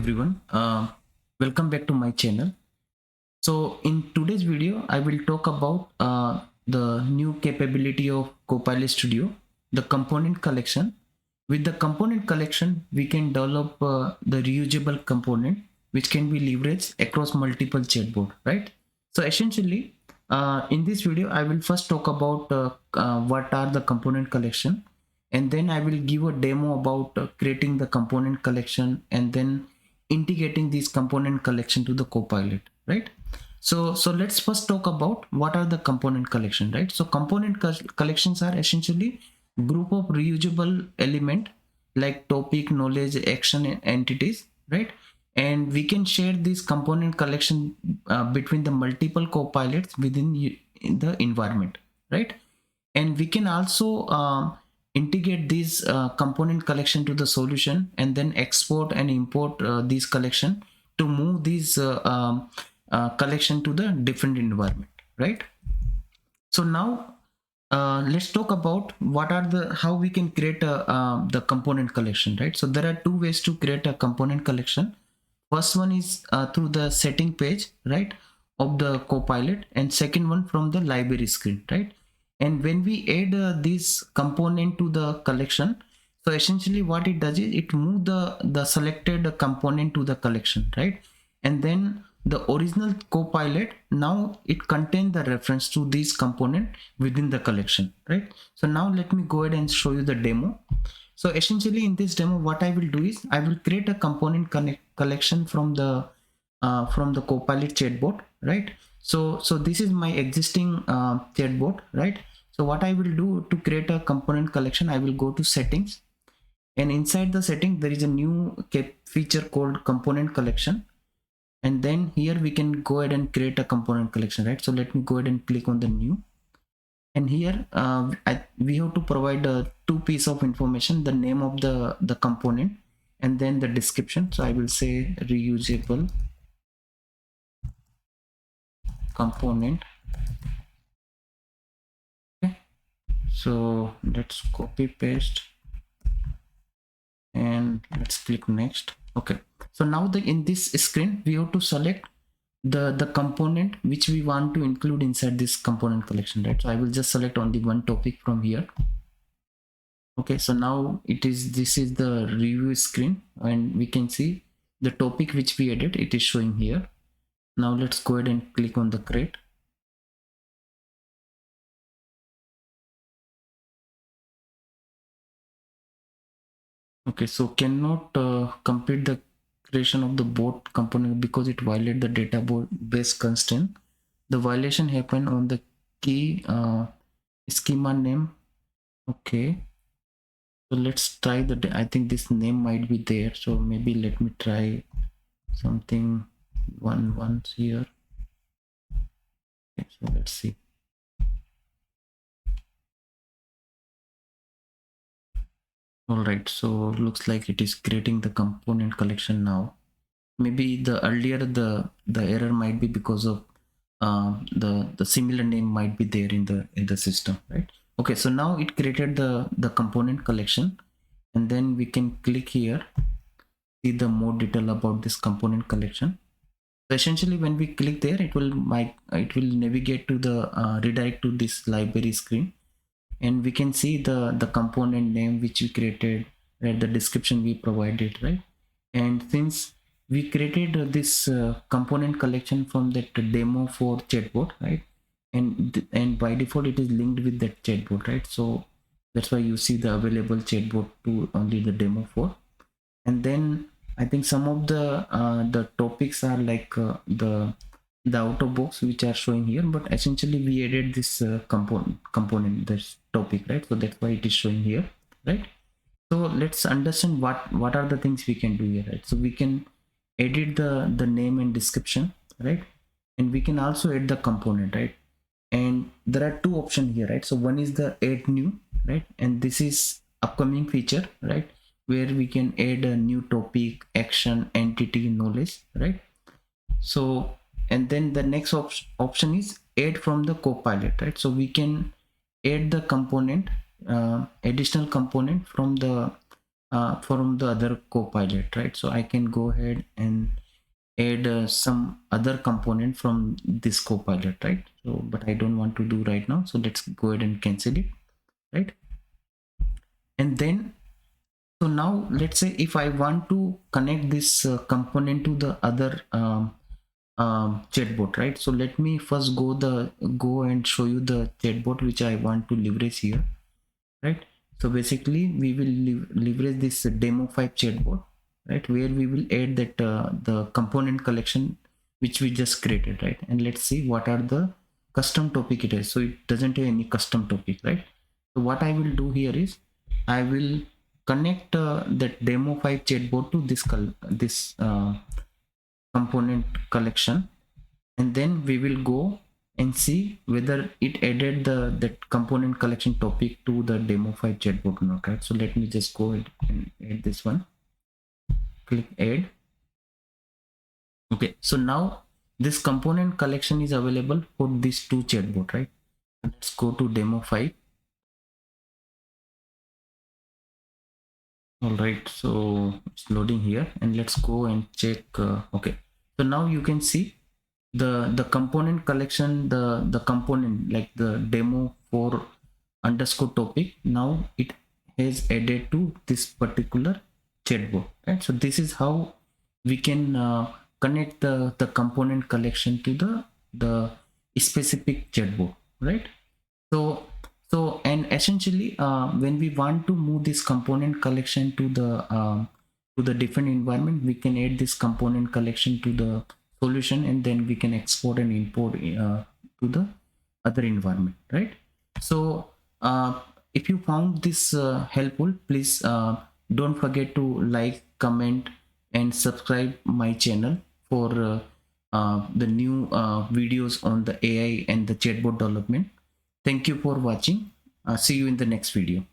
everyone. Welcome back to my channel. So in today's video, I will talk about the new capability of Copilot Studio, the component collection. With the component collection, we can develop the reusable component, which can be leveraged across multiple chatbot, right? So essentially, in this video, I will first talk about what are the component collection, and then I will give a demo about creating the component collection and then integrating this component collection to the Copilot, right? So let's first talk about what are the component collection, right? So component collections are essentially group of reusable element like topic, knowledge, action, and entities, right? And we can share this component collection between the multiple copilots within in the environment, right? And we can also integrate this component collection to the solution and then export and import these collection to move these collection to the different environment, right? So now let's talk about what are the how we can create the component collection, right? So there are two ways to create a component collection. First one is through the setting page, right, of the Copilot, and second one from the library screen, right? And when we add this component to the collection, so essentially what it does is it move the selected component to the collection, right? And then the original Copilot, now it contains the reference to this component within the collection, right? So now let me go ahead and show you the demo. So essentially in this demo, what I will do is I will create a component collection from the Copilot chatbot, right? So this is my existing chatbot, right? So what I will do to create a component collection, I will go to settings, and inside the setting there is a new feature called component collection, and then here we can go ahead and create a component collection, right? So let me go ahead and click on the new, and here we have to provide two pieces of information: the name of the component and then the description. So I will say reusable component. Okay, so let's copy paste and let's click next. Okay, so now in this screen we have to select the component which we want to include inside this component collection, right? So I will just select only one topic from here. Okay, so now this is the review screen, and we can see the topic which we added, it is showing here. Now let's go ahead and click on the create. Okay, so cannot complete the creation of the bot component because it violated the database constraint. The violation happened on the key schema name. Okay, so let's try I think this name might be there, so maybe let me try something once here. Okay, so let's see. All right, so looks like it is creating the component collection now. Maybe the earlier the error might be because of the similar name might be there in the system, right? Okay, so now it created the component collection, and then we can click here, see the more detail about this component collection. So essentially when we click there, it will navigate to the redirect to this library screen, and we can see the component name which we created, right? The description we provided, right? And since we created this component collection from that demo for chatbot, right? And by default it is linked with that chatbot, right? So that's why you see the available chatbot to only the demo for. And then I think some of the topics are like the out of box which are showing here, but essentially we added this component, this topic, right? So that's why it is showing here, right? So let's understand what are the things we can do here, right? So we can edit the name and description, right? And we can also add the component, right? And there are two options here, right? So one is the add new, right? And this is upcoming feature, right, where we can add a new topic, action, entity, knowledge, right? So and then the next option is add from the Copilot, right? So we can add the component, additional component from the from the other Copilot, right? So I can go ahead and add some other component from this Copilot, right? So, but I don't want to do right now. So let's go ahead and cancel it, right? And then, so now let's say if I want to connect this component to the other chatbot, right? So let me first go and show you the chatbot which I want to leverage here, right? So basically we will leverage this demo 5 chatbot, right, where we will add that the component collection which we just created, right? And let's see what are the custom topic it is. So it doesn't have any custom topic, right? So what I will do here is I will connect that demo 5 chatbot to this component collection, and then we will go and see whether it added that component collection topic to the demo 5 chatbot or not, right? So let me just go ahead and add this one, click add. Okay, so now this component collection is available for these two chatbot, right? Let's go to demo 5. All right, so it's loading here, and let's go and check. Okay, so now you can see the component collection, the component like the demo for underscore topic, now it has added to this particular chatbot, right? So this is how we can connect the component collection to the specific chatbot, right? So and essentially when we want to move this component collection to the different environment, we can add this component collection to the solution, and then we can export and import to the other environment, right? So if you found this helpful, please don't forget to like, comment, and subscribe my channel for the new videos on the AI and the chatbot development. Thank you for watching. See you in the next video.